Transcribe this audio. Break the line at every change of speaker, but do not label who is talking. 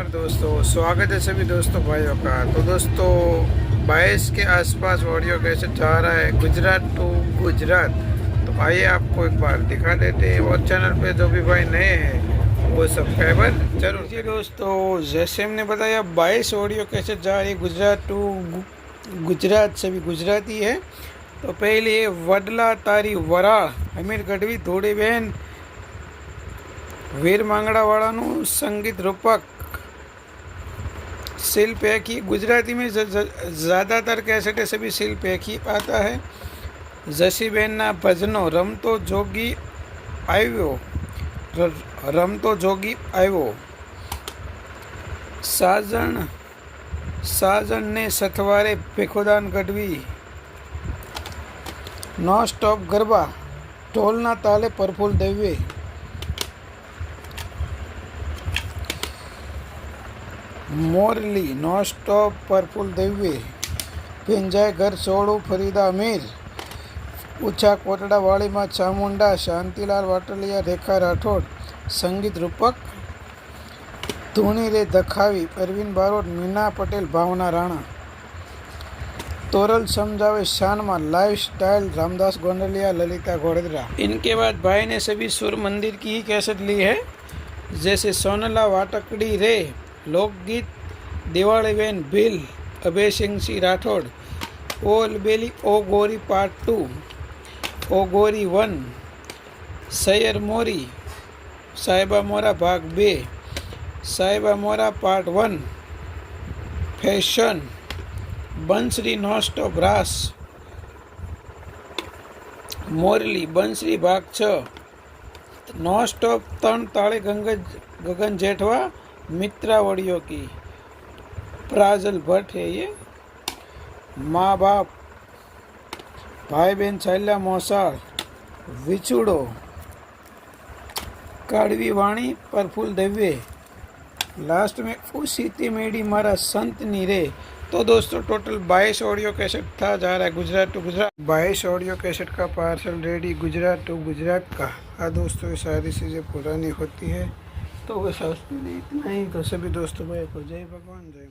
नमस्कार दोस्तों, स्वागत है सभी दोस्तों भाइयों का। तो दोस्तों 22 के आसपास ऑडियो कैसे जा रहा है गुजरात टू गुजरात। तो आइए आपको एक बार दिखा देते हैं। और चैनल पे जो भी भाई नए हैं वो सब्सक्राइबर जरूर जी। दोस्तों जैसे हमने बताया 22 ऑडियो कैसे जा रही है गुजरात टू गुजरात, सभी गुजराती है। तो पहले वडला तारी वरा अमीर गढ़वी धोड़ी बहन वीर मांगड़ावाड़ाનું संगीत रूपक शिल्प एक ही गुजराती में ज़्यादातर कैसेटे सभी शिल्प एक ही आता है। जशीबेनना भजनो रमतो जोगी आव्यो, रमतो जोगी आव्यो, साजन ने सथवारे भीखोदान गढ़वी, नो स्टॉप गरबा ढोलना ताले प्रफुल्ल दवे, मोरली नो स्टॉप प्रफुल्ल दवे, पिंजाय घर सोड़ू फरीदा अमीर, ऊंचा कोटड़ा वाली माँ चामुंडा शांतिलाल वाटलिया रेखा राठौड़, संगीत रूपक धूनी रे दखावी अरविंद बारोट मीना पटेल भावना राणा, तोरल समझावे शान में लाइफ स्टाइल रामदास गोंडलिया ललिता घोड़दरा। इनके बाद भाई ने सभी सुर मंदिर की ही कैसेट ली है, जैसे सोनला वाटकड़ी रे लोकगीत, दिवाली बेन भील अभय सिंह सिंह राठौड़, ओ अलबेली ओ गोरी पार्ट 2, ओ गोरी 1, सैयर मोरी साहिबा मोरा भाग 2, साहिबा मोरा पार्ट 1, फैशन बंसरी नो स्टॉप रास, मोरली बंसरी भाग 6, नो स्टॉप तन ताले गगन जेठवा मित्रावड़ियों की, प्राजल भट्ट है ये, माँ बाप भाई बहन छैला मोसाड़, विछुड़ो कड़वी वाणी प्रफुल्ल दवे, लास्ट में उसी ती मेड़ी मारा संत नी रे। तो दोस्तों टोटल 22 ऑडियो कैसेट था जा रहा है Gujarat to Gujarat. 22 audio cassette का parcel ready Gujarat to Gujarat का। हाँ दोस्तों ये सारी चीज़ें पुरानी होती है तो बस इतना ही। तो सभी दोस्तों भाई को जय भगवान जय।